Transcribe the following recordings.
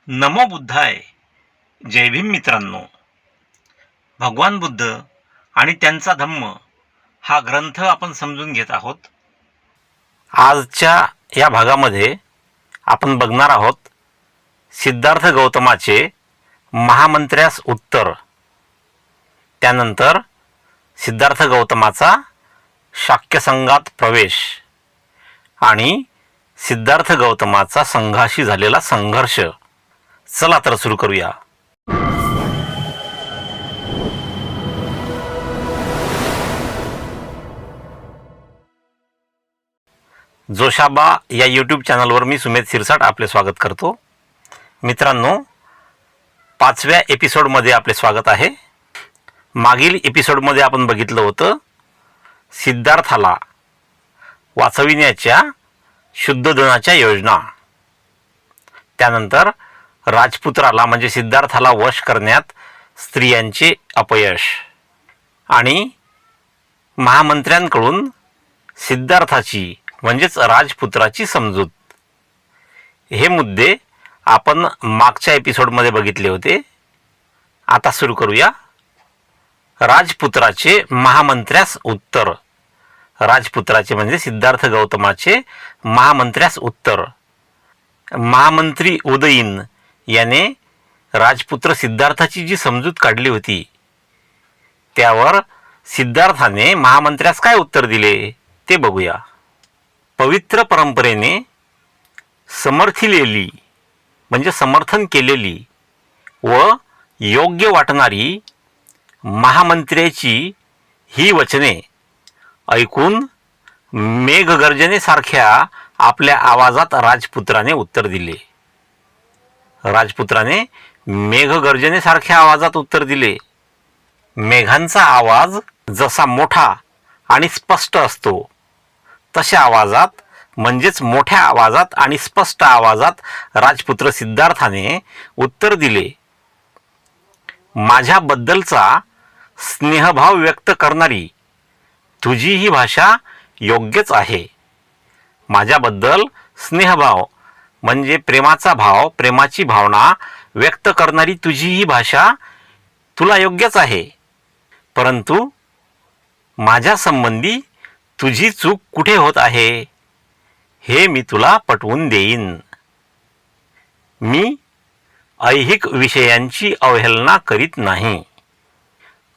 नमो बुद्धाय. जय भीम मित्रांनो. भगवान बुद्ध आणि त्यांचा धम्म हा ग्रंथ आपण समजून घेत आहोत. आजच्या या भागामध्ये आपण बघणार आहोत सिद्धार्थ गौतमाचे महामंत्र्यास उत्तर, त्यानंतर सिद्धार्थ गौतमाचा शाक्य संघात प्रवेश आणि सिद्धार्थ गौतमाचा संघाशी झालेला संघर्ष. चला तर सुरू करूया. जोशाबा या यूट्यूब चॅनलवर मी सुमेध सिरसाट आपले स्वागत करतो. मित्रांनो, 5व्या एपिसोडमध्ये आपले स्वागत आहे. मागील एपिसोडमध्ये आपण बघितलं होतं सिद्धार्थाला वाचविण्याच्या शुद्धोधनाच्या योजना, त्यानंतर राजपुत्राला म्हणजे सिद्धार्थाला वश करण्यात स्त्रियांचे अपयश आणि महामंत्र्यांकडून सिद्धार्थाची म्हणजेच राजपुत्राची समजूत. हे मुद्दे आपण मागच्या एपिसोडमध्ये बघितले होते. आता सुरू करूया. राजपुत्राचे महामंत्र्यास उत्तर. राजपुत्राचे म्हणजे सिद्धार्थ गौतमाचे महामंत्र्यास उत्तर. महामंत्री उदयीन याने राजपुत्र सिद्धार्थाची जी समजूत काढली होती त्यावर सिद्धार्थाने महामंत्र्यास काय उत्तर दिले ते बघूया. पवित्र परंपरेने समर्थिलेली म्हणजे समर्थन केलेली व योग्य वाटणारी महामंत्र्याची ही वचने ऐकून मेघगर्जनेसारख्या आपल्या आवाजात राजपुत्राने उत्तर दिले. राजपुत्राने मेघगर्जनेसारख्या आवाजात उत्तर दिले. मेघांचा आवाज जसा मोठा आणि स्पष्ट असतो तशा आवाजात म्हणजेच मोठ्या आवाजात आणि स्पष्ट आवाजात राजपुत्र सिद्धार्थाने उत्तर दिले. माझ्याबद्दलचा स्नेहभाव व्यक्त करणारी तुझी ही भाषा योग्यच आहे. माझ्याबद्दल स्नेहभाव म्हणजे प्रेमाचा भाव, प्रेमाची भावना व्यक्त करणारी तुझी ही भाषा तुला योग्यच आहे. परंतु माझ्या संबंधी तुझी चूक कुठे होत आहे हे मी तुला पटवून देईन. मी ऐहिक विषयांची अवहेलना करीत नाही.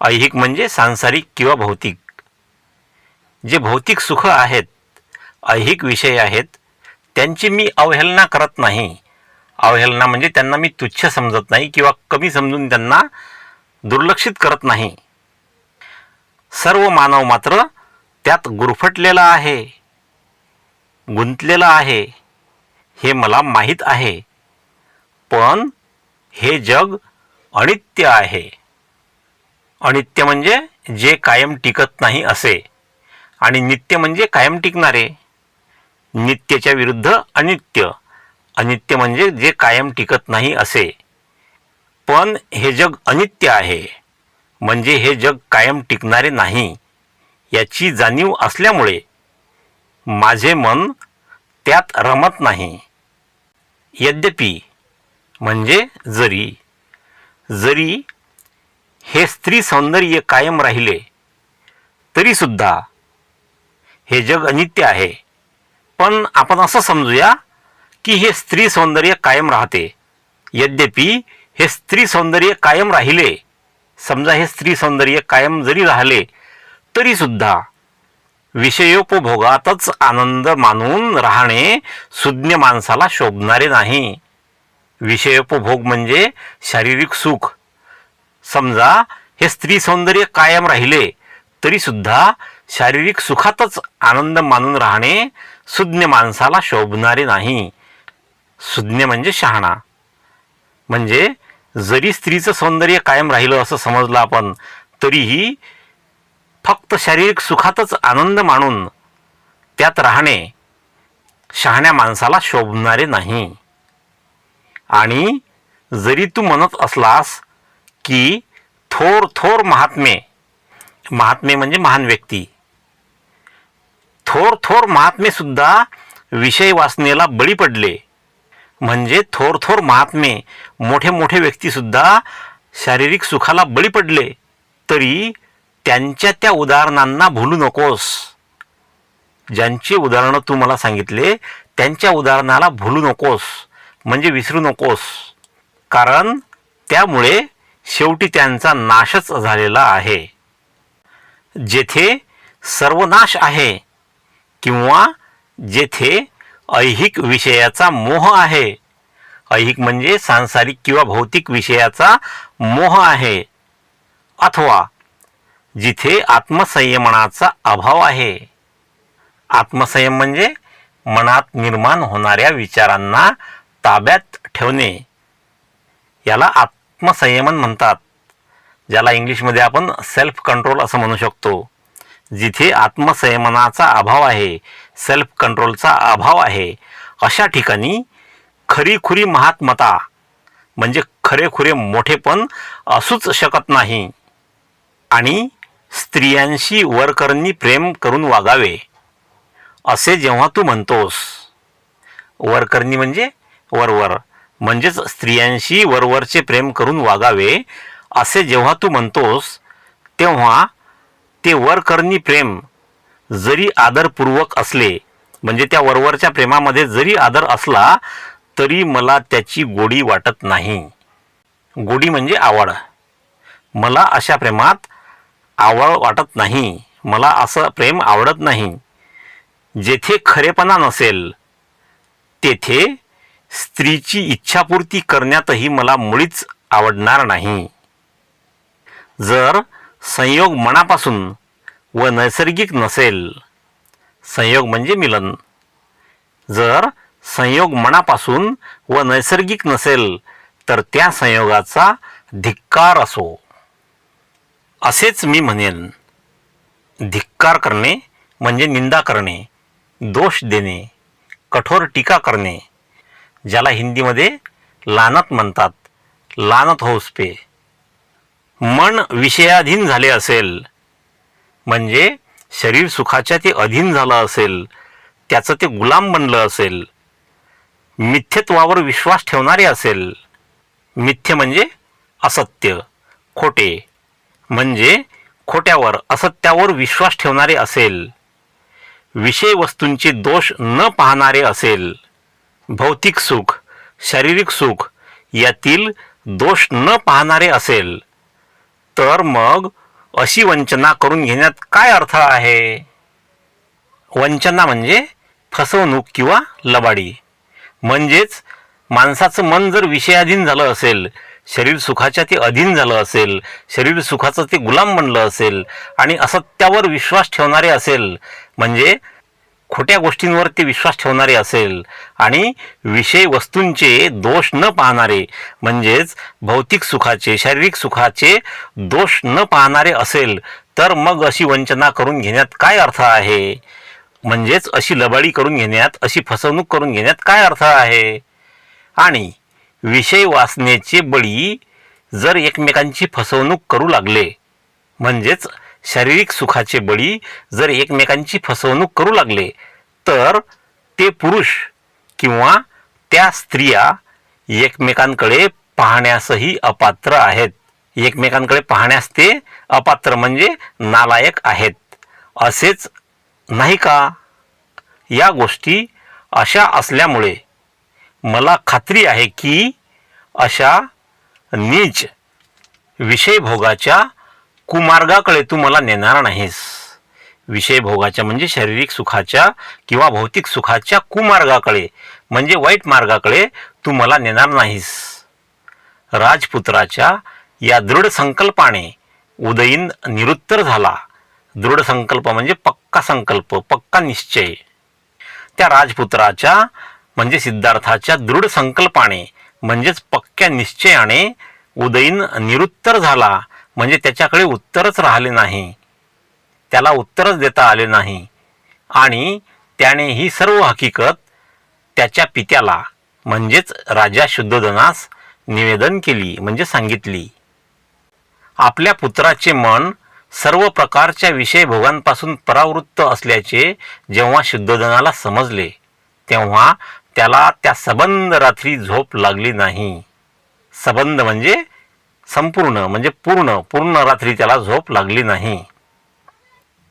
ऐहिक म्हणजे सांसारिक किंवा भौतिक. जे भौतिक सुख आहेत, ऐहिक विषय आहेत, त्यांची मी अवहेलना करत नाही. अवहेलना म्हणजे त्यांना मी तुच्छ समजत नाही किंवा कमी समजून त्यांना दुर्लक्षित करत नाही. सर्व मानव मात्र त्यात गुरफटलेला आहे, गुंतलेला आहे हे मला माहीत आहे. पण हे जग अनित्य आहे. अनित्य म्हणजे जे कायम टिकत नाही असे, आणि नित्य म्हणजे कायम टिकणारे. नित्यच्या विरुद्ध अनित्य. अनित्य म्हणजे जे कायम टिकत नाही असे. पण हे जग अनित्य आहे म्हणजे हे जग कायम टिकणारे नाही याची जाणीव असल्यामुळे माझे मन त्यात रमत नाही. यद्यपि म्हणजे जरी जरी हे स्त्री सौंदर्य कायम राहिले तरीसुद्धा हे जग अनित्य आहे. पण आपण असं समजूया की हे स्त्री सौंदर्य कायम राहते. यद्यपि हे स्त्री सौंदर्य कायम राहिले, समजा हे स्त्री सौंदर्य कायम जरी राहिले तरीसुद्धा विषयोपभोगातच आनंद मानून राहणे सुज्ञ माणसाला शोभणारे नाही. विषयोपभोग म्हणजे शारीरिक सुख. समजा हे स्त्री सौंदर्य कायम राहिले तरीसुद्धा शारीरिक सुखातच आनंद मानून राहणे सुज्ञ माणसाला शोभणारे नाही. सुज्ञ म्हणजे शहाणा. म्हणजे जरी स्त्रीचं सौंदर्य कायम राहिलं असं समजलं आपण, तरीही फक्त शारीरिक सुखातच आनंद मानून त्यात राहणे शहाण्या माणसाला शोभणारे नाही. आणि जरी तू म्हणत असलास की थोर थोर महात्मे, महात्मे म्हणजे महान व्यक्ती, थोर थोर महात्मे सुद्धा विषय वासनेला बळी पडले म्हणजे थोर थोर महात्मे, मोठे मोठे व्यक्तीसुद्धा शारीरिक सुखाला बळी पडले, तरी त्यांच्या त्या उदाहरणांना भुलू नकोस. ज्यांची उदाहरणं तू मला सांगितले त्यांच्या उदाहरणाला भुलू नकोस, म्हणजे विसरू नकोस. कारण त्यामुळे शेवटी त्यांचा नाशच झालेला आहे. जेथे सर्वनाश आहे किंवा जेथे ऐहिक विषयाचा मोह आहे, ऐहिक म्हणजे सांसारिक किंवा भौतिक विषयाचा मोह आहे, अथवा जिथे आत्मसंयमनाचा अभाव आहे. आत्मसंयम म्हणजे मनात निर्माण होणाऱ्या विचारांना ताब्यात ठेवणे, याला आत्मसंयमन म्हणतात, ज्याला इंग्लिशमध्ये आपण सेल्फ कंट्रोल असं म्हणू शकतो. जिथे आत्मसंयमनाचा अभाव आहे, सेल्फ कंट्रोलचा अभाव आहे, अशा ठिकाणी खरीखुरी महात्मता म्हणजे खरेखुरे मोठेपण असूच शकत नाही. आणि स्त्रियांशी वरकरणी प्रेम करून वागावे असे जेव्हा तू म्हणतोस, वरकरणी म्हणजे वरवर, म्हणजेच स्त्रियांशी वरवरचे प्रेम करून वागावे असे जेव्हा तू म्हणतोस, तेव्हा ते वरकरणी प्रेम जरी आदरपूर्वक असले, म्हणजे त्या वरवरच्या प्रेमामध्ये जरी आदर असला, तरी मला त्याची गोडी वाटत नाही. गोडी म्हणजे आवड. मला अशा प्रेमात आवड वाटत नाही, मला असं प्रेम आवडत नाही. जेथे खरेपणा नसेल तेथे स्त्रीची इच्छापूर्ती करण्यातही मला मुळीच आवडणार नाही. जर संयोग मनापासून व नैसर्गिक नसेल, संयोग म्हणजे मिलन, जर संयोग मनापासून व नैसर्गिक नसेल तर त्या संयोगाचा धिक्कार असो. असेच मी म्हणेन. धिक्कार करणे म्हणजे निंदा करणे, दोष देणे, कठोर टीका करणे, ज्याला हिंदीमध्ये लानत म्हणतात. लानत हो उस पे. मन विषयाधीन झाले असेल, म्हणजे शरीर सुखाच्या ते अधीन झालं असेल, त्याचं ते गुलाम बनलं असेल, मिथ्यत्वावर विश्वास ठेवणारे असेल, मिथ्य म्हणजे असत्य, खोटे म्हणजे खोट्यावर असत्यावर विश्वास ठेवणारे असेल, विषय वस्तूंचे दोष न पाहणारे असेल, भौतिक सुख शारीरिक सुख यातील दोष न पाहणारे असेल, तर मग अशी वंचना करून घेण्यात काय अर्थ आहे. वंचना म्हणजे फसवणूक किंवा लबाडी. म्हणजेच माणसाचं मन जर विषयाधीन झालं असेल, शरीर सुखाच्या ते अधीन झालं असेल, शरीर सुखाचं ते गुलाम बनलं असेल आणि असत्यावर विश्वास ठेवणारे असेल, म्हणजे खोट्या गोष्टींवर ते विश्वास ठेवणारे असेल आणि विषय वस्तूंचे दोष न पाहणारे, म्हणजेच भौतिक सुखाचे शारीरिक सुखाचे दोष न पाहणारे असेल, तर मग अशी वंचना करून घेण्यात काय अर्थ आहे. म्हणजेच अशी लबाडी करून घेण्यात, अशी फसवणूक करून घेण्यात काय अर्थ आहे. आणि विषय वासनेचे बळी जर एकमेकांची फसवणूक करू लागले, म्हणजेच शारीरिक सुखाचे बळी जर एकमेकांची फसवणूक करू लागले, तर ते पुरुष किंवा त्या स्त्रिया एकमेकांकडे पाहण्यासही अपात्र आहेत. एकमेकांकडे पाहण्यास ते अपात्र म्हणजे नालायक आहेत. असेच नाही का. या गोष्टी अशा असल्यामुळे मला खात्री आहे की अशा नीच विषयभोगाच्या कुमार्गाकडे तू मला नेणार नाहीस. विषयभोगाच्या म्हणजे शारीरिक सुखाच्या किंवा भौतिक सुखाच्या कुमार्गाकडे म्हणजे वाईट मार्गाकडे तू मला नेणार नाहीस. राजपुत्राच्या या दृढ संकल्पाने उदयीन निरुत्तर झाला. दृढ संकल्प म्हणजे पक्का संकल्प, पक्का निश्चय. त्या राजपुत्राच्या म्हणजे सिद्धार्थाच्या दृढ संकल्पाने म्हणजेच पक्क्या निश्चयाने उदयीन निरुत्तर झाला, म्हणजे त्याच्याकडे उत्तरच राहिले नाही, त्याला उत्तरच देता आले नाही. आणि त्याने ही सर्व हकीकत त्याच्या पित्याला म्हणजेच राजा शुद्धोधनास निवेदन केली, म्हणजे सांगितली. आपल्या पुत्राचे मन सर्व प्रकारच्या विषयभोगांपासून परावृत्त असल्याचे जेव्हा शुद्धोधनाला समजले, तेव्हा त्याला त्या सबंध रात्री झोप लागली नाही. सबंध म्हणजे संपूर्ण, म्हणजे पूर्ण रात्री त्याला झोप लागली नाही.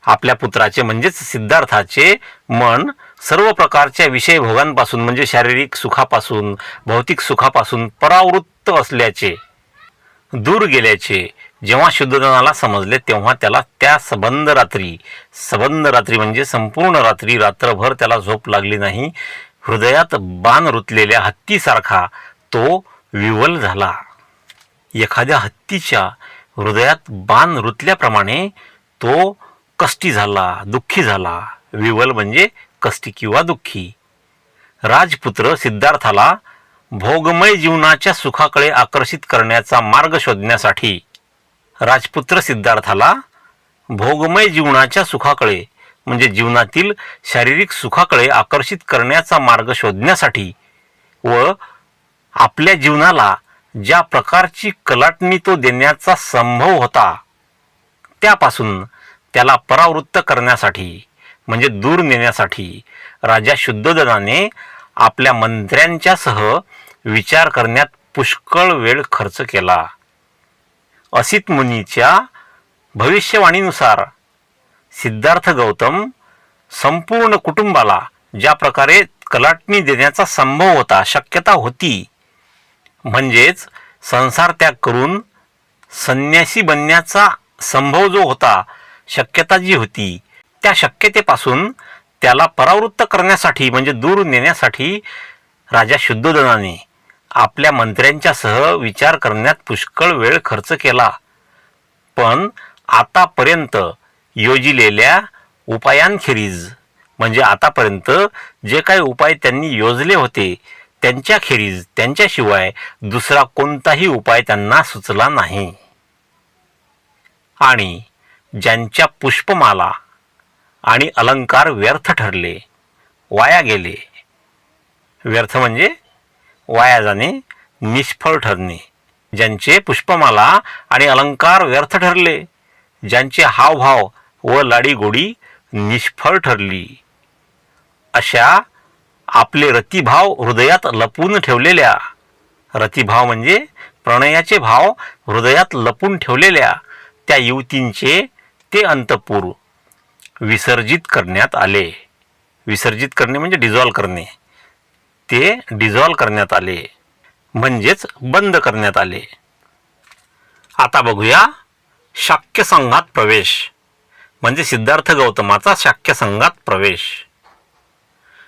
आपल्या पुत्राचे म्हणजेच सिद्धार्थाचे मन सर्व प्रकारच्या विषयभोगांपासून म्हणजे शारीरिक सुखापासून, भौतिक सुखापासून परावृत्त असल्याचे, दूर गेल्याचे जेव्हा शुद्धोधनाला समजले, तेव्हा त्याला त्या सबंध रात्री म्हणजे संपूर्ण रात्री, रात्रभर त्याला झोप लागली नाही. हृदयात बाण रुतलेल्या हत्तीसारखा तो विवल झाला. एखाद्या हत्तीच्या हृदयात बाण रुतल्याप्रमाणे तो कष्टी झाला, दुःखी झाला. विवल म्हणजे कष्टी किंवा दुःखी. राजपुत्र सिद्धार्थाला भोगमय जीवनाच्या सुखाकडे आकर्षित करण्याचा मार्ग शोधण्यासाठी, राजपुत्र सिद्धार्थाला भोगमय जीवनाच्या सुखाकडे म्हणजे जीवनातील शारीरिक सुखाकडे आकर्षित करण्याचा मार्ग शोधण्यासाठी व आपल्या जीवनाला ज्या प्रकारची कलाटणी तो देण्याचा संभव होता त्यापासून त्याला परावृत्त करण्यासाठी म्हणजे दूर नेण्यासाठी राजा शुद्धोधनाने आपल्या मंत्र्यांच्यासह विचार करण्यात पुष्कळ वेळ खर्च केला. असित मुनीच्या भविष्यवाणीनुसार सिद्धार्थ गौतम संपूर्ण कुटुंबाला ज्या प्रकारे कलाटणी देण्याचा संभव होता, शक्यता होती, म्हणजेच संसार त्याग करून संन्यासी बनण्याचा संभव जो होता, शक्यता जी होती, त्या शक्यतेपासून त्याला परावृत्त करण्यासाठी म्हणजे दूर नेण्यासाठी राजा शुद्धोधनाने आपल्या मंत्र्यांच्यासह विचार करण्यात पुष्कळ वेळ खर्च केला. पण आतापर्यंत योजिलेल्या उपायांखेरीज म्हणजे आतापर्यंत जे काही उपाय त्यांनी योजले होते त्यांच्याशिवाय दुसरा कोणताही उपाय त्यांना सुचला नाही. आणि ज्यांच्या पुष्पमाला आणि अलंकार व्यर्थ ठरले, वाया गेले, व्यर्थ म्हणजे वाया जाणे, निष्फळ ठरणे, ज्यांचे पुष्पमाला आणि अलंकार व्यर्थ ठरले, ज्यांचे हावभाव व लाडीगोडी निष्फळ ठरली, अशा आपले रतिभाव हृदयात लपून ठेवलेल्या, रतिभाव म्हणजे प्रणयाचे भाव हृदयात लपून ठेवलेल्या त्या युवतींचे ते अंतपुर विसर्जित करण्यात आले. विसर्जित करणे म्हणजे डिझॉल्व करणे. ते डिझॉल्व करण्यात आले म्हणजेच बंद करण्यात आले. आता बघूया शाक्य संघात प्रवेश म्हणजे सिद्धार्थ गौतमाचा शाक्य संघात प्रवेश.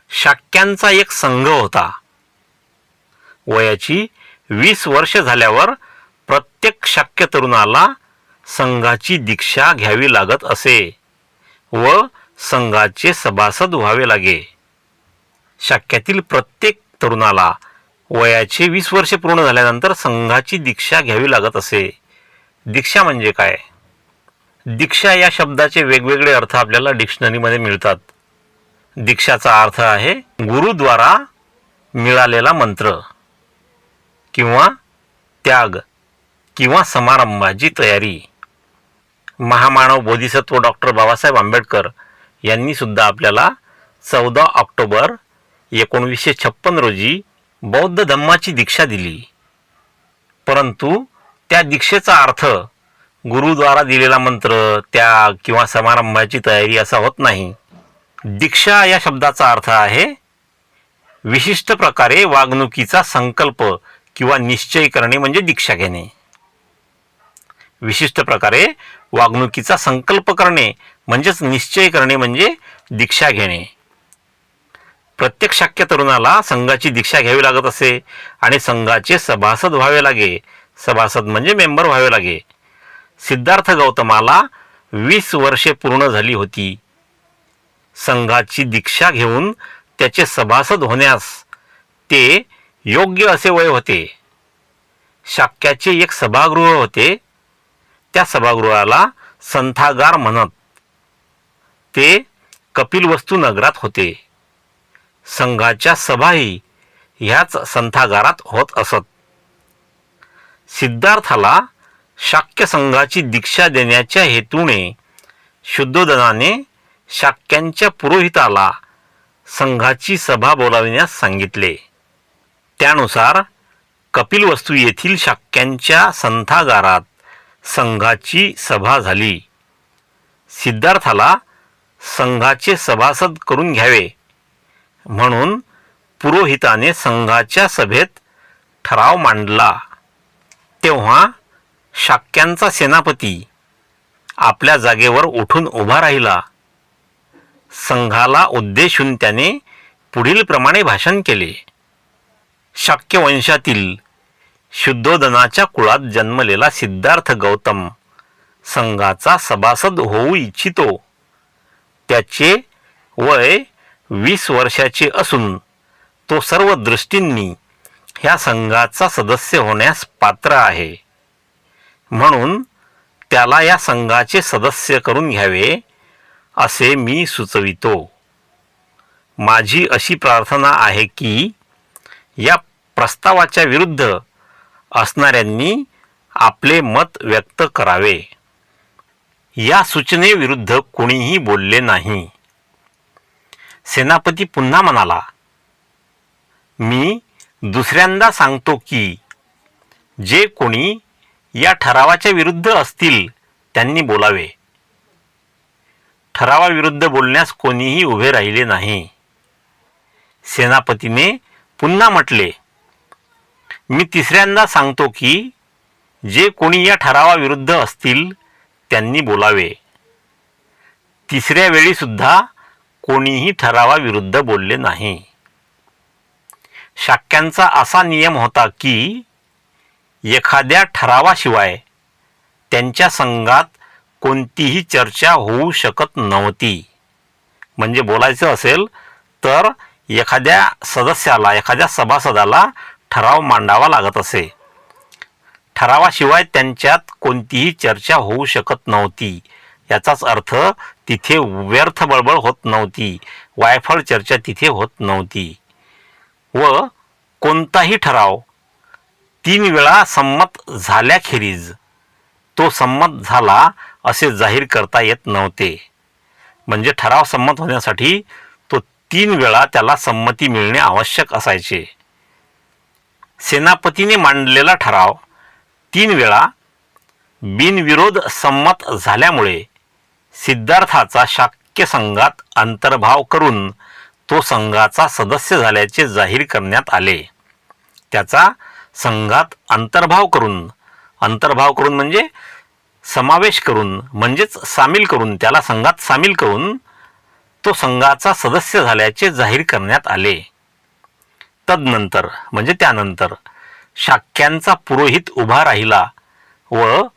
शाक्यांचा एक संघ होता. वयाची 20 वर्ष झाल्यावर प्रत्येक शाक्य तरुणाला संघाची दीक्षा घ्यावी लागत असे व संघाचे सभासद व्हावे लागे. शाक्यातील प्रत्येक तरुणाला वयाचे 20 वर्षे पूर्ण झाल्यानंतर संघाची दीक्षा घ्यावी लागत असे. दीक्षा म्हणजे काय? दीक्षा या शब्दाचे वेगवेगळे अर्थ आपल्याला डिक्शनरीमध्ये मिळतात. दीक्षाचा अर्थ आहे गुरुद्वारा मिळालेला मंत्र किंवा त्याग किंवा समारंभाची तयारी. महामानव बोधिसत्व डॉक्टर बाबासाहेब आंबेडकर यांनी सुद्धा आपल्याला 14 ऑक्टोबर 1956 रोजी बौद्ध धम्माची दीक्षा दिली. परंतु त्या दीक्षेचा अर्थ गुरुद्वारा दिलेला मंत्र, त्याग किंवा समारंभाची तयारी असा होत नाही. दीक्षा या शब्दाचा अर्थ आहे विशिष्ट प्रकारे वागणुकीचा संकल्प किंवा निश्चय करणे म्हणजे दीक्षा घेणे. विशिष्ट प्रकारे वागणुकीचा संकल्प करणे म्हणजेच निश्चय करणे म्हणजे दीक्षा घेणे. प्रत्येक शाक्य तरुणाला संघाची दीक्षा घ्यावी लागत असे आणि संघाचे सभासद व्हावे लागे. सभासद म्हणजे मेंबर व्हावे लागे. सिद्धार्थ गौतमाला 20 वर्षे पूर्ण झाली होती. संघाची दीक्षा घेऊन त्याचे सभासद होण्यास ते योग्य असे वय होते. शाक्याचे एक सभागृह होते. त्या सभागृहाला संथागार म्हणत. ते कपिलवस्तू नगरात होते. संघाच्या सभाही ह्याच संथागारात होत असत. सिद्धार्थाला शाक्य संघाची दीक्षा देण्याच्या हेतूने शुद्धोधनाने शाक्यांच्या पुरोहिताला संघाची सभा बोलाविण्यास सांगितले. त्यानुसार कपिलवस्तू येथील शाक्यांच्या संथागारात संघाची सभा झाली. सिद्धार्थाला संघाचे सभासद करून घ्यावे म्हणून पुरोहिताने संघाच्या सभेत ठराव मांडला. तेव्हा शाक्यांचा सेनापती आपल्या जागेवर उठून उभा राहिला. संघाला उद्देशून त्याने पुढील प्रमाणे भाषण केले. शाक्य वंशातील शुद्धोदनाच्या कुळात जन्मलेला सिद्धार्थ गौतम संघाचा सभासद होऊ इच्छितो. त्याचे वय 20 वर्षाचे असून तो सर्व दृष्टींनी ह्या संघाचा सदस्य होण्यास पात्र आहे. म्हणून त्याला या संघाचे सदस्य करून घ्यावे असे मी सुचवितो. माझी अशी प्रार्थना आहे की या प्रस्तावाच्या विरुद्ध असणाऱ्यांनी आपले मत व्यक्त करावे. या सूचनेविरुद्ध कोणीही बोलले नाही. सेनापती पुन्हा म्हणाला, मी दुसऱ्यांदा सांगतो की जे कोणी या ठरावाच्या विरुद्ध असतील त्यांनी बोलावे. ठरावाविरुद्ध बोलण्यास कोणीही उभे राहिले नाही. सेनापतीने पुन्हा म्हटले, मी तिसऱ्यांदा सांगतो की जे कोणी या ठरावाविरुद्ध असतील त्यांनी बोलावे. तिसऱ्या वेळी सुद्धा कोणीही ठरावाविरुद्ध बोलले नाही. शाक्यांचा असा नियम होता की एखाद्या ठरावाशिवाय त्यांच्या संघात कोणतीही चर्चा होऊ शकत नव्हती. म्हणजे बोलायचं असेल तर एखाद्या सदस्याला, एखाद्या सभासदाला ठराव मांडावा लागत असे. ठरावाशिवाय त्यांच्यात कोणतीही चर्चा होऊ शकत नव्हती. याचाच अर्थ तिथे व्यर्थ बळबळ होत नव्हती, वायफळ चर्चा तिथे होत नव्हती. व कोणताही ठराव 3 वेळा संमत झाल्याखेरीज तो संमत झाला असे जाहीर करता येत नव्हते. म्हणजे ठराव संमत होण्यासाठी तो 3 वेळा त्याला संमती मिळणे आवश्यक असायचे. सेनापतीने मांडलेला ठराव 3 वेळा बिनविरोध संमत झाल्यामुळे सिद्धार्थाचा शाक्य संघात अंतर्भाव करून तो संघाचा सदस्य झाल्याचे जाहीर करण्यात आले. त्याचा संघात अंतर्भाव करून म्हणजे समावेश करून, म्हणजेच सामील करून, त्याला संघात सामील करून तो संघाचा सदस्य झाल्याचे जाहीर करण्यात आले. तदनंतर म्हणजे त्यानंतर शाक्यांचा पुरोहित उभा राहिला व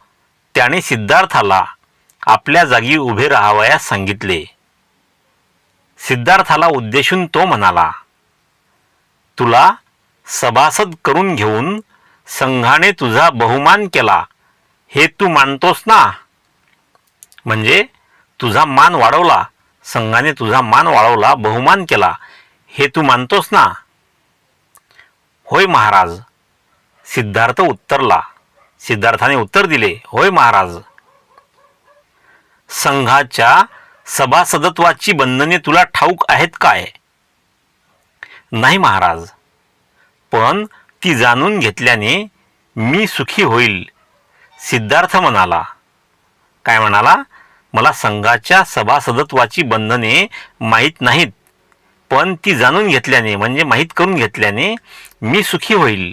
त्याने सिद्धार्थाला आपल्या जागी उभे राहावयास सांगितले. सिद्धार्थाला उद्देशून तो म्हणाला, तुला सभासद करून घेऊन संघाने तुझा बहुमान केला हे तू मानतोस ना? म्हणजे तुझा मान वाढवला, संघाने तुझा मान वाढवला, बहुमान केला हे तू मानतोस ना? होय महाराज. सिद्धार्थाने उत्तर दिले, होय महाराज. संघाच्या सभासदत्वाची बंधने तुला ठाऊक आहेत काय? नाही महाराज, पण ती जाणून घेतल्याने मी सुखी होईल. सिद्धार्थ म्हणाला. काय म्हणाला? मला संघाच्या सभासदत्वाची बंधने माहीत नाहीत, पण ती जाणून घेतल्याने म्हणजे माहीत करून घेतल्याने मी सुखी होईल.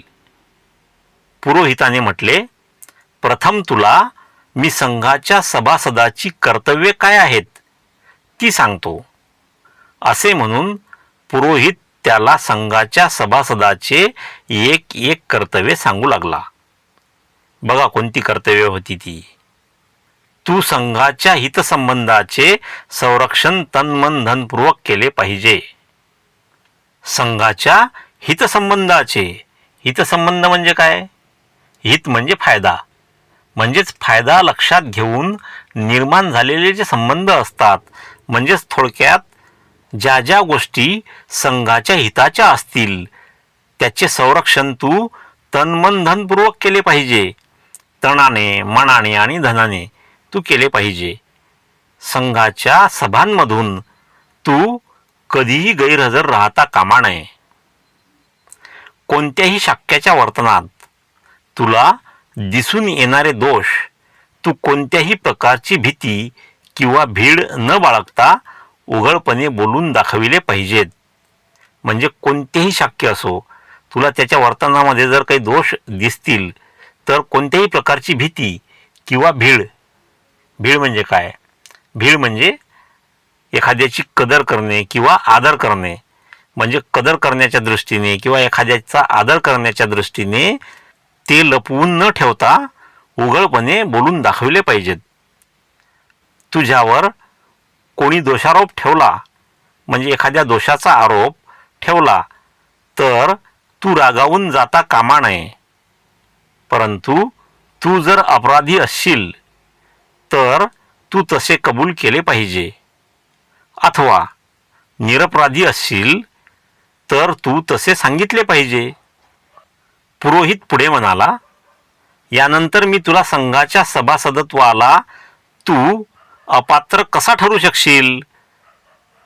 पुरोहिताने म्हटले, प्रथम तुला मी संघाच्या सभासदाची कर्तव्ये काय आहेत ती सांगतो. असे म्हणून पुरोहित त्याला संघाच्या सभासदाचे एक एक कर्तव्य सांगू लागला. बघा कोणती कर्तव्य होती ती. तू संघाच्या हितसंबंधाचे संरक्षण तनमन धनपूर्वक केले पाहिजे. संघाच्या हितसंबंधाचे, हितसंबंध म्हणजे काय? हित म्हणजे फायदा, म्हणजेच फायदा लक्षात घेऊन निर्माण झालेले जे संबंध असतात, म्हणजेच थोडक्यात ज्या ज्या गोष्टी संघाच्या हिताच्या असतील त्याचे संरक्षण तू तनमन धनपूर्वक केले पाहिजे. तणाने, मनाने आणि धनाने तू केले पाहिजे. संघाच्या सभांमधून तू कधीही गैरहजर राहता कामा नये. कोणत्याही शाक्याच्या वर्तनात तुला दिसून येणारे दोष तू कोणत्याही प्रकारची भीती किंवा भीड न बाळगता उघडपणे बोलून दाखविले पाहिजेत. म्हणजे कोणतेही शाक्य असो, तुला त्याच्या वर्तनामध्ये जर काही दोष दिसतील तर कोणत्याही प्रकारची भीती किंवा भीड म्हणजे काय? भीड म्हणजे एखाद्याची कदर करणे किंवा आदर करणे. म्हणजे कदर करण्याच्या दृष्टीने किंवा एखाद्याचा आदर करण्याच्या दृष्टीने ते लपवून न ठेवता उघडपणे बोलून दाखविले पाहिजेत. तुझ्यावर कोणी दोषारोप ठेवला म्हणजे एखाद्या दोषाचा आरोप ठेवला तर तू रागावून जाता कामा नये. परंतु तू जर अपराधी असशील तर तू तसे कबूल केले पाहिजे. अथवा निरपराधी असशील तर तू तसे सांगितले पाहिजे. पुरोहित पुढे म्हणाला, यानंतर मी तुला संघाच्या सभासदत्वाला तू अपात्र कसा ठरू शकशील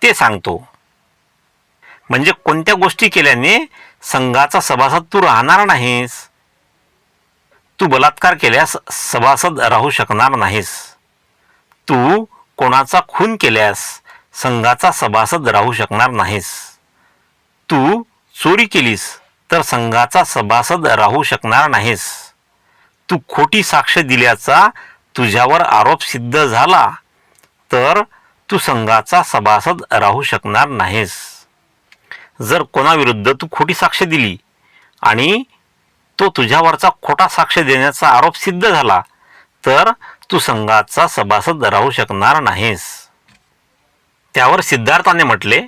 ते सांगतो. म्हणजे कोणत्या गोष्टी केल्याने संघाचा सभासद तू राहणार नाहीस. तू बलात्कार केल्यास सभासद राहू शकणार नाहीस. तू कोणाचा खून केल्यास संघाचा सभासद राहू शकणार नाहीस. तू चोरी केलीस तर संघाचा सभासद राहू शकणार नाहीस. तू खोटी साक्ष दिल्याचा तुझ्यावर आरोप सिद्ध झाला तर तू संघाचा सभासद राहू शकणार नाहीस. जर कोणाविरुद्ध तू खोटी साक्ष दिली आणि तो तुझ्यावरचा खोटा साक्ष देण्याचा आरोप सिद्ध झाला तर तू संघाचा सभासद राहू शकणार नाहीस. त्यावर सिद्धार्थाने म्हटले,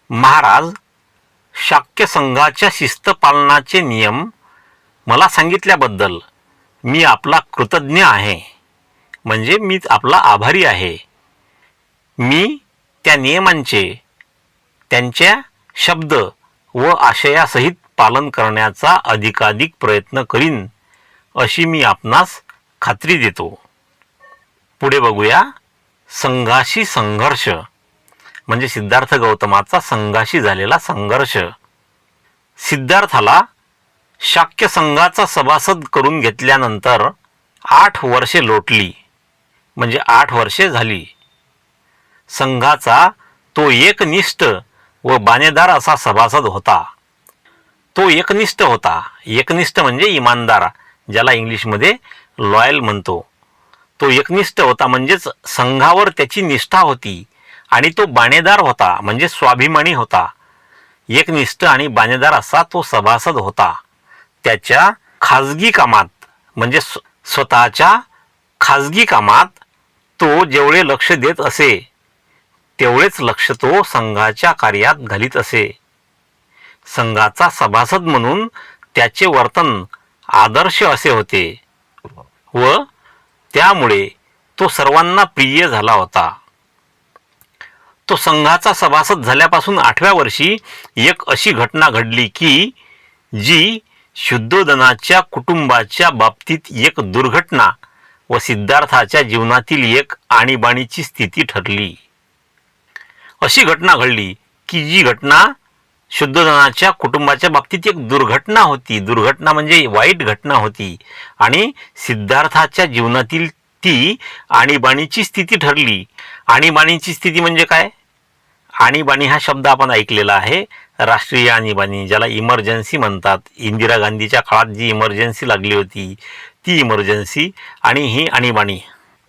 महाराज, शाक्य संघाच्या शिस्त पालनाचे नियम मला सांगितल्याबद्दल मी आपला कृतज्ञ आहे. म्हणजे मी आपला आभारी आहे. मी त्या नियमांचे त्यांच्या शब्द व आशयासहित पालन करण्याचा अधिकाधिक प्रयत्न करीन अशी मी आपणास खात्री देतो. पुढे बघूया. संघाशी संघर्ष म्हणजे सिद्धार्थ गौतमाचा संघाशी झालेला संघर्ष. सिद्धार्थाला शाक्य संघाचा सभासद करून घेतल्यानंतर 8 वर्षे लोटली. म्हणजे 8 वर्षे झाली. संघाचा तो एकनिष्ठ व बाणेदार असा सभासद होता. तो एकनिष्ठ होता. एकनिष्ठ म्हणजे इमानदार, ज्याला इंग्लिशमध्ये लॉयल म्हणतो. तो एकनिष्ठ होता म्हणजेच संघावर त्याची निष्ठा होती. आणि तो बाणेदार होता म्हणजे स्वाभिमानी होता. एकनिष्ठ आणि बाणेदार असा तो सभासद होता. त्याच्या खाजगी कामात म्हणजे स्वतःच्या खाजगी कामात तो जेवढे लक्ष देत असे तेवढेच लक्ष तो संघाच्या कार्यात घालीत असे. संघाचा सभासद म्हणून त्याचे वर्तन आदर्श असे होते व त्यामुळे तो सर्वांना प्रिय झाला होता. तो संघाचा सभासद झाल्यापासून 8व्या वर्षी एक अशी घटना घडली की जी शुद्धोदनाच्या कुटुंबाच्या बाबतीत एक दुर्घटना व सिद्धार्थाच्या जीवनातील एक आणीबाणीची स्थिती ठरली. अशी घटना घडली की जी घटना शुद्धोदनाच्या कुटुंबाच्या बाबतीत एक दुर्घटना होती. दुर्घटना म्हणजे वाईट घटना होती आणि सिद्धार्थाच्या जीवनातील ती आणीबाणीची स्थिती ठरली. आणीबाणीची स्थिती म्हणजे काय? आणीबाणी हा शब्द आपण ऐकलेला आहे. राष्ट्रीय आणीबाणी, ज्याला इमर्जन्सी म्हणतात. इंदिरा गांधीच्या काळात जी इमर्जन्सी लागली होती ती इमर्जन्सी आणि ही आणीबाणी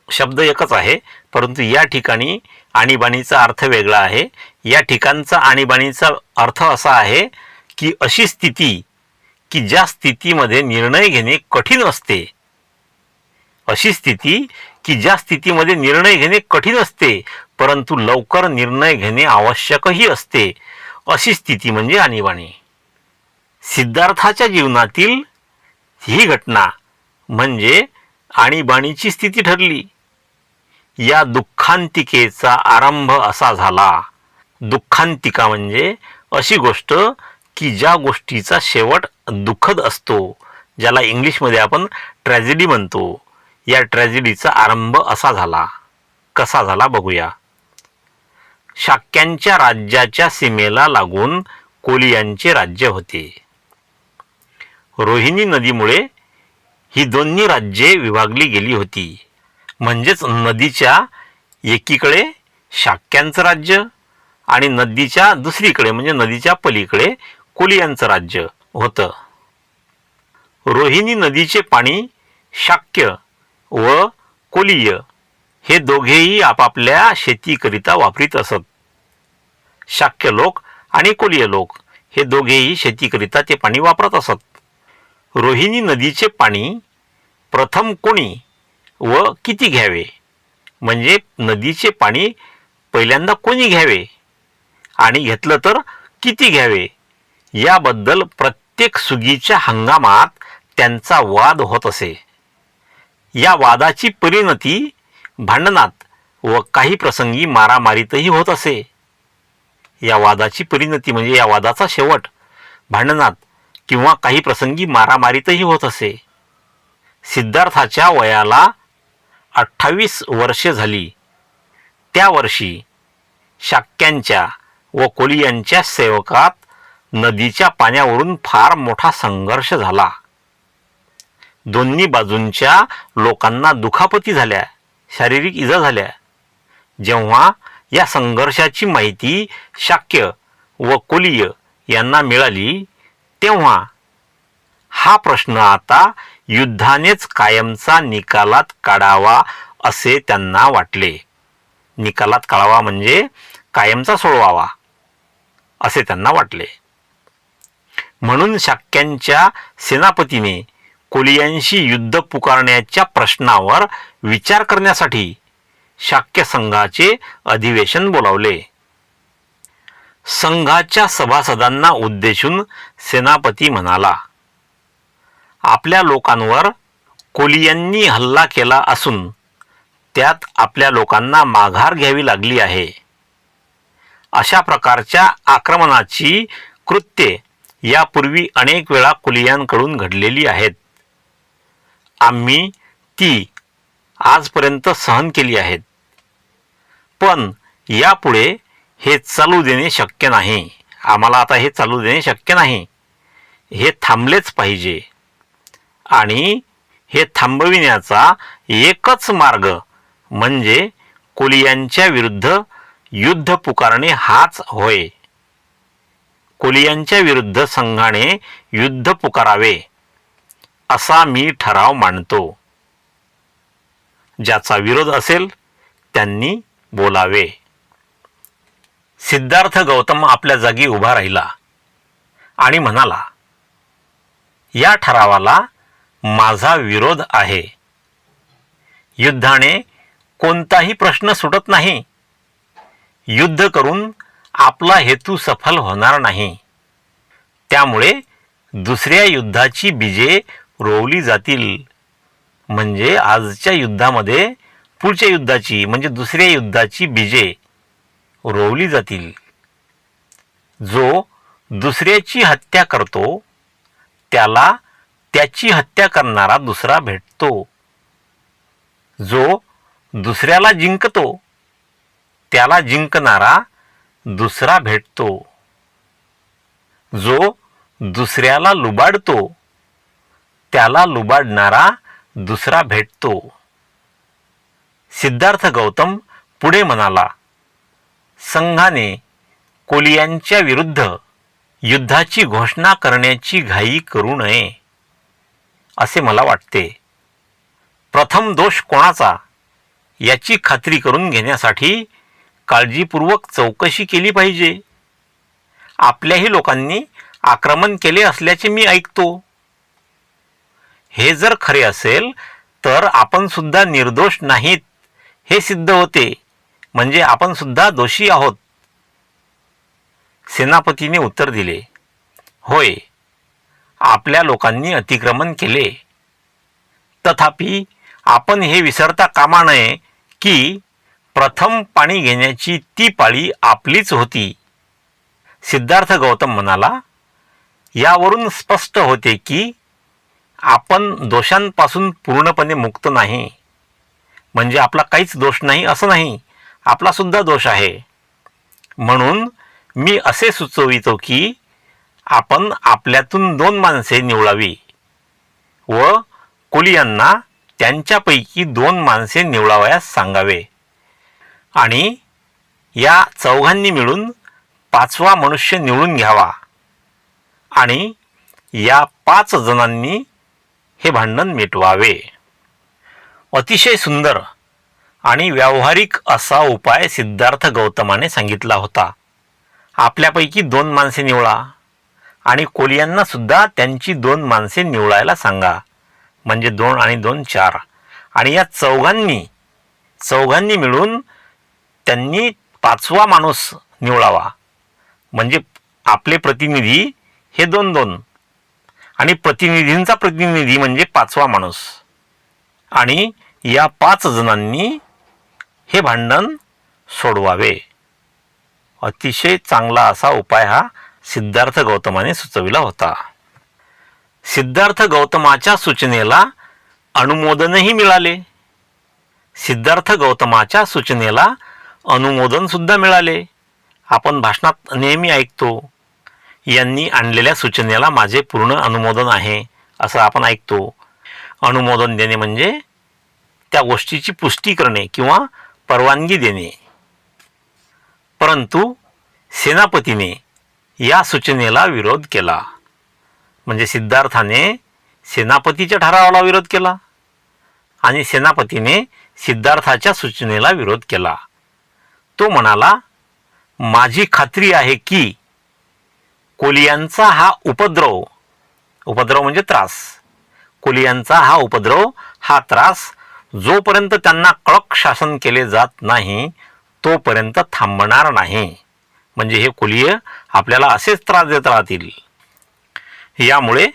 शब्द एकच आहे, परंतु या ठिकाणी आणीबाणीचा अर्थ वेगळा आहे. या ठिकाणचा आणीबाणीचा अर्थ असा आहे की अशी स्थिती की ज्या स्थितीमध्ये निर्णय घेणे कठीण असते. अशी स्थिती की ज्या स्थितीमध्ये निर्णय घेणे कठीण असते परंतु लवकर निर्णय घेणे आवश्यकही असते, अशी स्थिती म्हणजे आणीबाणी. सिद्धार्थाच्या जीवनातील ही घटना म्हणजे आणीबाणीची स्थिती ठरली. या दुःखांतिकेचा आरंभ असा झाला. दुःखांतिका म्हणजे अशी गोष्ट की ज्या गोष्टीचा शेवट दुःखद असतो, ज्याला इंग्लिशमध्ये आपण ट्रॅजेडी म्हणतो. या ट्रॅजेडीचा आरंभ असा झाला. कसा झाला बघूया. शाक्यांच्या राज्याच्या सीमेला लागून कोलियांचे राज्य होते. रोहिणी नदीमुळे ही दोन्ही राज्ये विभागली गेली होती. म्हणजेच नदीच्या एकीकडे शाक्यांचं राज्य आणि नदीच्या दुसरीकडे म्हणजे नदीच्या पलीकडे कोलियांचं राज्य होतं. रोहिणी नदीचे पाणी शाक्य व कोलीय हे दोघेही आपापल्या शेतीकरिता वापरीत असत. शाक्य लोक आणि कोलीय लोक हे दोघेही शेतीकरिता ते पाणी वापरत असत. रोहिणी नदीचे पाणी प्रथम कोणी व किती घ्यावे म्हणजे नदीचे पाणी पहिल्यांदा कोणी घ्यावे आणि घेतलं तर किती घ्यावे याबद्दल प्रत्येक सुगीच्या हंगामात त्यांचा वाद होत असे. या वादाची परिणती भांडणात व काही प्रसंगी मारामारीतही होत असे. या वादाची परिणती म्हणजे या वादाचा शेवट भांडणात किंवा काही प्रसंगी मारामारीतही होत असे. सिद्धार्थाच्या वयाला 28 वर्षे झाली त्या वर्षी शाक्यांच्या व कोलियांच्या सेवकात नदीच्या पाण्यावरून फार मोठा संघर्ष झाला. दोन्ही बाजूंच्या लोकांना दुखापती झाल्या, शारीरिक इजा झाल्या. जेव्हा या संघर्षाची माहिती शाक्य व कोलीय यांना मिळाली तेव्हा हा प्रश्न आता युद्धानेच कायमचा निकालात काढावा असे त्यांना वाटले. निकालात काढावा म्हणजे कायमचा सोडवावा असे त्यांना वाटले. म्हणून शाक्यांच्या सेनापतीने कोलियांशी युद्ध पुकारण्याच्या प्रश्नावर विचार करण्यासाठी शाक्य संघाचे अधिवेशन बोलावले. संघाच्या सभासदांना उद्देशून सेनापती म्हणाला, आपल्या लोकांवर कोलियांनी हल्ला केला असून त्यात आपल्या लोकांना माघार घ्यावी लागली आहे. अशा प्रकारच्या आक्रमणाची कृत्ये यापूर्वी अनेक वेळा कोलियांकडून घडलेली आहेत. आम्ही ती आजपर्यंत सहन केली आहेत. पण यापुढे हे चालू देणे शक्य नाही. आम्हाला आता हे चालू देणे शक्य नाही. हे थांबलेच पाहिजे आणि हे थांबविण्याचा एकच मार्ग म्हणजे कोलियांच्या विरुद्ध युद्ध पुकारणे हाच होय. कोलियांच्या विरुद्ध संघाने युद्ध पुकारावे असा मी ठराव मांडतो. ज्याचा विरोध असेल त्यांनी बोलावे. सिद्धार्थ गौतम आपल्या जागी उभा राहिला आणि म्हणाला, या ठरावाला माझा विरोध आहे. युद्धाने कोणताही प्रश्न सुटत नाही. युद्ध करून आपला हेतू सफल होणार नाही. त्यामुळे दुसऱ्या युद्धाची बीजे रोवली जातील. म्हणजे आजच्या युद्धामध्ये पुढच्या युद्धाची म्हणजे दुसऱ्या युद्धाची बीजे रोवली जातील. जो दुसऱ्याची हत्या करतो त्याला त्याची हत्या करणारा दुसरा भेटतो. जो दुसऱ्याला जिंकतो त्याला जिंकणारा दुसरा भेटतो. जो दुसऱ्याला लुबाडतो त्याला लुबाडणारा दुसरा भेटतो. सिद्धार्थ गौतम पुढे म्हणाला, संघाने कोलियांच्या विरुद्ध युद्धाची घोषणा करण्याची घाई करू नये असे मला वाटते. प्रथम दोष कोणाचा याची खात्री करून घेण्यासाठी काळजीपूर्वक चौकशी केली पाहिजे. आपल्याही लोकांनी आक्रमण केले असल्याचे मी ऐकतो. हे जर खरे असेल तर आपण सुद्धा निर्दोष नाहीत हे सिद्ध होते. म्हणजे आपण सुद्धा दोषी आहोत. सेनापतीने उत्तर दिले, होय, आपल्या लोकांनी अतिक्रमण केले. तथापि आपण हे विसरता कामा नये की प्रथम पाणी घेण्याची ती पाळी आपलीच होती. सिद्धार्थ गौतम म्हणाला, यावरून स्पष्ट होते की आपण दोषांपासून पूर्णपणे मुक्त नाही. म्हणजे आपला काहीच दोष नाही असं नाही, आपला सुद्धा दोष आहे. म्हणून मी असे सुचवितो की आपण आपल्यातून 2 माणसे निवडावी व कुलियांना त्यांच्यापैकी 2 माणसे निवडावयास सांगावे आणि या चौघांनी मिळून 5वा मनुष्य निवडून घ्यावा आणि या 5 जणांनी हे भांडण मिटवावे. अतिशय सुंदर आणि व्यावहारिक असा उपाय सिद्धार्थ गौतमाने सांगितला होता. आपल्यापैकी 2 माणसे निवडा आणि कोलियांना सुद्धा त्यांची 2 माणसे निवडायला सांगा, म्हणजे 2 आणि 2 4. आणि या चौघांनी मिळून त्यांनी 5वा माणूस निवडावा, म्हणजे आपले प्रतिनिधी हे 2-2 आणि प्रतिनिधींचा प्रतिनिधी म्हणजे 5वा माणूस. आणि या 5 जणांनी हे भांडण सोडवावे. अतिशय चांगला असा उपाय हा सिद्धार्थ गौतमाने सुचविला होता. सिद्धार्थ गौतमाच्या सूचनेला अनुमोदनही मिळाले. सिद्धार्थ गौतमाच्या सूचनेला अनुमोदन सुद्धा मिळाले. आपण भाषणात नेहमी ऐकतो, यांनी आणलेल्या सूचनेला माझे पूर्ण अनुमोदन आहे, असं आपण ऐकतो. अनुमोदन देणे म्हणजे त्या गोष्टीची पुष्टी करणे किंवा परवानगी देणे. परंतु सेनापतीने या सूचनेला विरोध केला, म्हणजे सिद्धार्थाने सेनापतीच्या ठरावाला विरोध केला आणि सेनापतीने सिद्धार्थाच्या सूचनेला विरोध केला. तो म्हणाला, माझी खात्री आहे की कोलियांचा हा उपद्रव म्हणजे त्रास, कोलियांचा हा त्रास जोपर्यंत त्यांना कडक शासन केले जात नाही तोपर्यंत थांबणार नाही. म्हणजे हे कोलीय आपल्याला असेच त्रास देत राहतील. यामुळे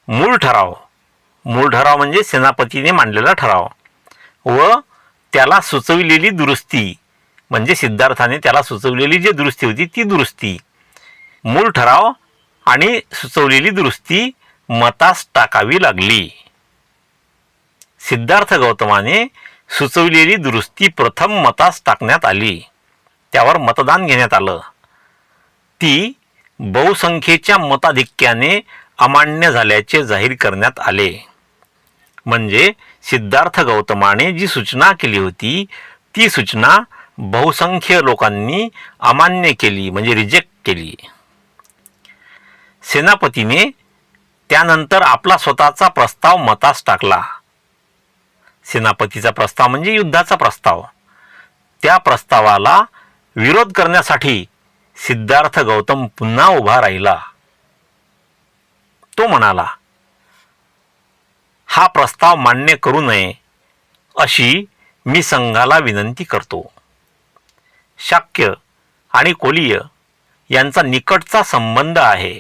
मूळ ठराव म्हणजे सेनापतीने मांडलेला ठराव व त्याला सुचविलेली दुरुस्ती, म्हणजे सिद्धार्थाने त्याला सुचवलेली जी दुरुस्ती होती ती दुरुस्ती, मूळ ठराव आणि सुचवलेली दुरुस्ती मतास टाकावी लागली. सिद्धार्थ गौतमाने सुचवलेली दुरुस्ती प्रथम मतास टाकण्यात आली, त्यावर मतदान घेण्यात आलं. ती बहुसंख्येच्या मताधिक्याने अमान्य झाल्याचे जाहीर करण्यात आले. म्हणजे सिद्धार्थ गौतमाने जी सूचना केली होती ती सूचना बहुसंख्य लोकांनी अमान्य केली, म्हणजे रिजेक्ट केली. सेनापतीने त्यानंतर आपला स्वतःचा प्रस्ताव मतास टाकला. सेनापतीचा प्रस्ताव म्हणजे युद्धाचा प्रस्ताव. त्या प्रस्तावाला विरोध करण्यासाठी सिद्धार्थ गौतम पुन्हा उभा राहिला. तो म्हणाला, हा प्रस्ताव मान्य करू नये अशी मी संघाला विनंती करतो. शाक्य आणि कोलीय यांचा निकटचा संबंध आहे.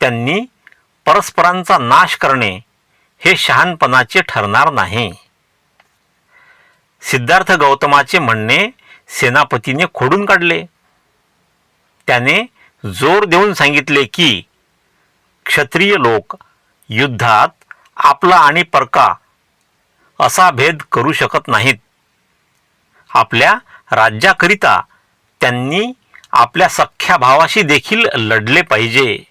त्यांनी परस्परांचा नाश करणे हे शहाणपणाचे ठरणार नाही. सिद्धार्थ गौतमाचे म्हणणे सेनापतीने खोडून काढले. त्याने जोर देऊन सांगितले की क्षत्रिय लोक युद्धात आपला आणि परका असा भेद करू शकत नाहीत. आपल्या राज्याकरिता त्यांनी आपल्या सख्ख्या भावाशी देखील लढले पाहिजे.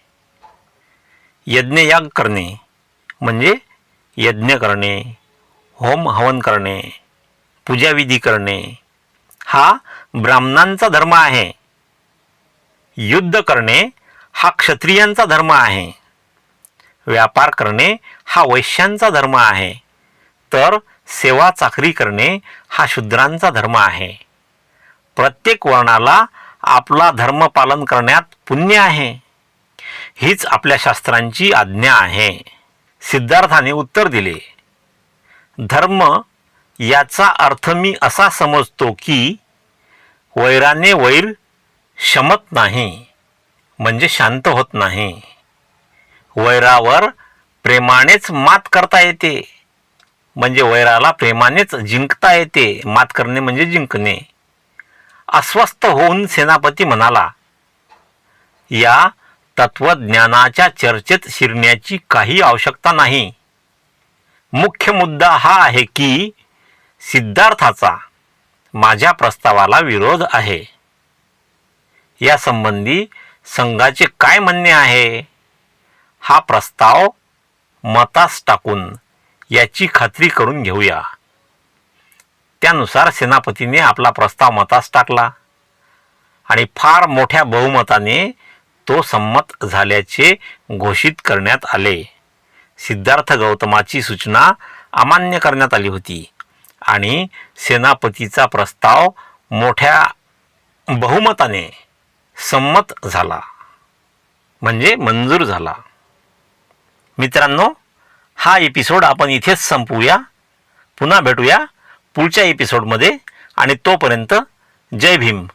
यज्ञयाग करणे म्हणजे यज्ञ करणे, होम हवन करणे, पूजाविधी करणे हा ब्राह्मणांचा धर्म आहे. युद्ध करणे हा क्षत्रियांचा धर्म आहे. व्यापार करणे हा वैश्यांचा धर्म आहे. तर सेवा चाकरी करणे हा शूद्रांचा धर्म आहे. प्रत्येक वर्णाला आपला धर्म पालन करण्यात पुण्य आहे. हीच आपल्या शास्त्रांची आज्ञा आहे. सिद्धार्थाने उत्तर दिले, धर्म याचा अर्थ मी असा समजतो की वैराने वैर शमत नाही, म्हणजे शांत होत नाही. वैरावर प्रेमानेच मात करता येते, म्हणजे वैराला प्रेमानेच जिंकता येते. मात करणे म्हणजे जिंकणे. अस्वस्थ होऊन सेनापती म्हणाला, या तत्वज्ञानाच्या चर्चेत शिरण्याची काही आवश्यकता नाही. मुख्य मुद्दा हा आहे की सिद्धार्थाचा माझ्या प्रस्तावाला विरोध आहे. यासंबंधी संघाचे काय म्हणणे आहे हा प्रस्ताव मतास टाकून याची खात्री करून घेऊया. त्यानुसार सेनापतीने आपला प्रस्ताव मतास टाकला आणि फार मोठ्या बहुमताने तो संमत झाल्याचे घोषित करण्यात आले. सिद्धार्थ गौतमाची सूचना अमान्य करण्यात आली होती आणि सेनापतीचा प्रस्ताव मोठ्या बहुमताने संमत झाला, म्हणजे मंजूर झाला. मित्रांनो, हा एपिसोड आपण इथेच संपवूया. पुन्हा भेटूया पुढच्या एपिसोडमध्ये आणि तोपर्यंत जय भीम.